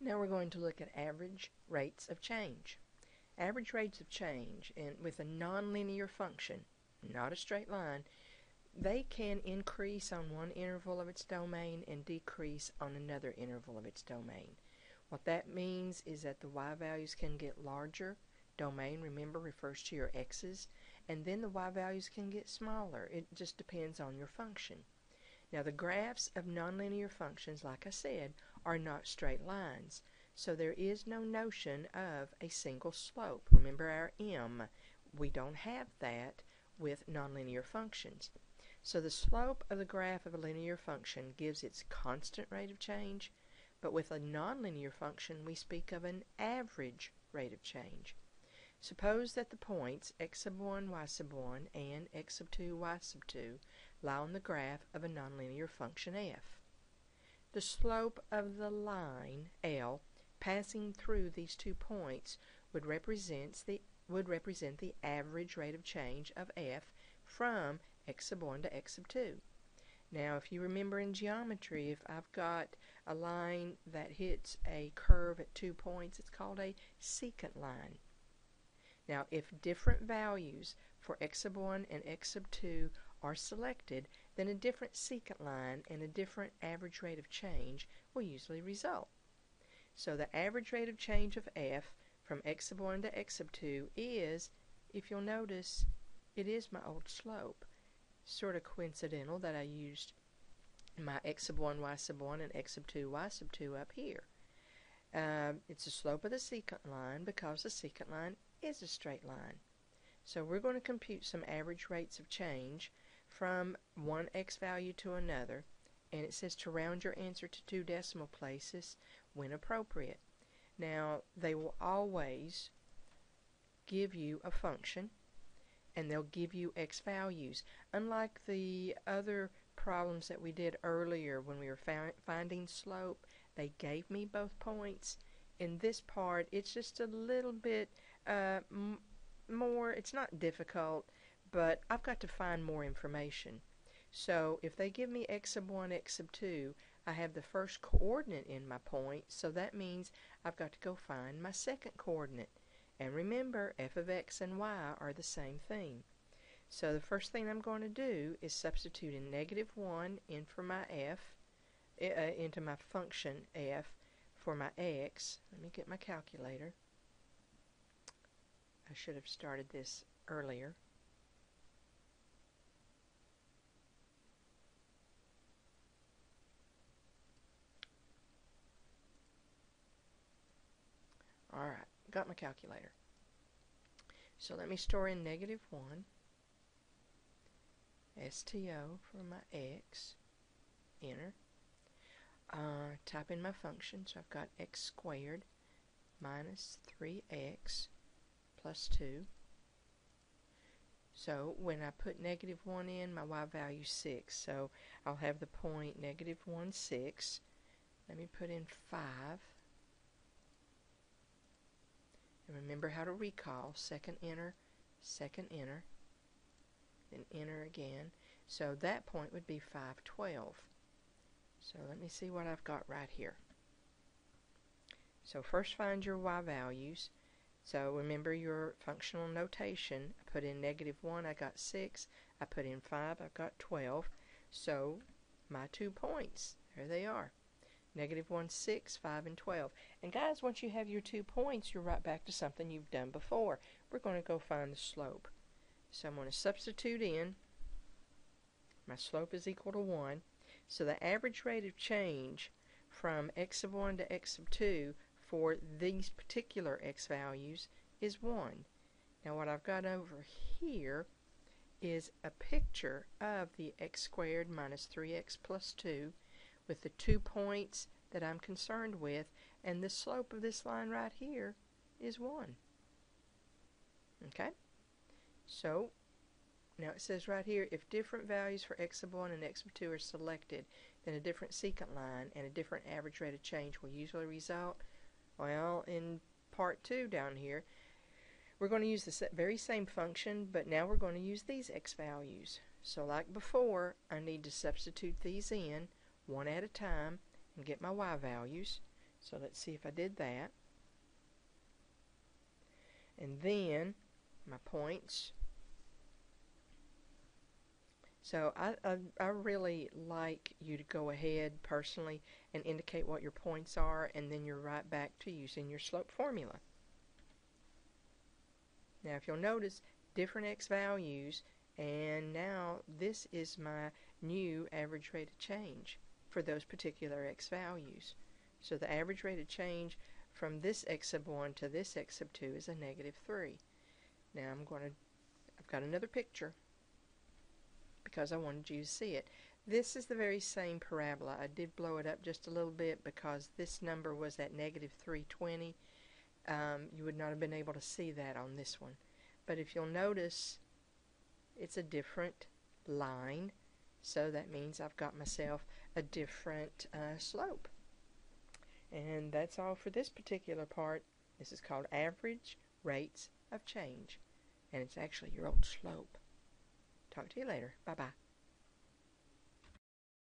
Now we're going to look at average rates of change. Average rates of change with a nonlinear function, not a straight line, they can increase on one interval of its domain and decrease on another interval of its domain. What that means is that the y values can get larger. Domain, remember, refers to your x's, and then the y values can get smaller. It just depends on your function. Now the graphs of nonlinear functions, like I said, are not straight lines, so there is no notion of a single slope. Remember our m. We don't have that with nonlinear functions. So the slope of the graph of a linear function gives its constant rate of change, but with a nonlinear function we speak of an average rate of change. Suppose that the points x sub 1, y sub 1, and x sub 2, y sub 2 lie on the graph of a nonlinear function f. The slope of the line L passing through these 2 points would represent the average rate of change of f from x sub 1 to x sub 2. Now if you remember in geometry, if I've got a line that hits a curve at 2 points, it's called a secant line. Now if different values for x sub 1 and x sub 2 are selected, then a different secant line and a different average rate of change will usually result. So the average rate of change of f from x sub 1 to x sub 2 is, if you'll notice, it is my old slope. Sort of coincidental that I used my x sub 1, y sub 1, and x sub 2, y sub 2 up here. It's the slope of the secant line because the secant line is a straight line. So we're going to compute some average rates of change from one x value to another, and it says to round your answer to 2 decimal places when appropriate. Now they will always give you a function and they'll give you x values. Unlike the other problems that we did earlier when we were finding slope, they gave me both points. In this part it's just a little bit more, it's not difficult, but I've got to find more information. So if they give me x sub 1, x sub 2, I have the first coordinate in my point, so that means I've got to go find my second coordinate. And remember, f of x and y are the same thing. So the first thing I'm going to do is substitute in -1 in for my f, into my function f for my x. Let me get my calculator. I should have started this earlier. Alright, got my calculator. So let me store in -1, STO for my x, enter. Type in my function, so I've got x squared minus 3x plus 2. So when I put -1 in, my y value is 6. So I'll have the point -1, 6. Let me put in 5. And remember how to recall. Second enter, then enter again. So that point would be 5, 12. So let me see what I've got right here. So first find your y values. So remember your functional notation. I put in -1, I got 6. I put in 5, I've got 12. So my 2 points, there they are. -1, 6, 5, and 12. And guys, once you have your 2 points, you're right back to something you've done before. We're going to go find the slope. So I'm going to substitute in. My slope is equal to 1. So the average rate of change from x sub 1 to x sub 2 for these particular x values is 1. Now what I've got over here is a picture of the x squared minus 3x plus 2 with the 2 points that I'm concerned with, and the slope of this line right here is 1. Okay? So now it says right here, if different values for x sub 1 and x sub 2 are selected, then a different secant line and a different average rate of change will usually result. Well, in part 2 down here, we're going to use the very same function, but now we're going to use these x values. So like before, I need to substitute these in one at a time and get my y values. So let's see if I did that. And then my points. So I really like you to go ahead personally and indicate what your points are, and then you're right back to using your slope formula. Now if you'll notice, different x values, and now this is my new average rate of change for those particular x values. So the average rate of change from this x sub 1 to this x sub 2 is a -3. Now I've got another picture because I wanted you to see it. This is the very same parabola. I did blow it up just a little bit because this number was at -320. You would not have been able to see that on this one. But if you'll notice, it's a different line, so that means I've got myself a different slope. And that's all for this particular part. This is called average rates of change, and it's actually your old slope. Talk to you later. Bye-bye.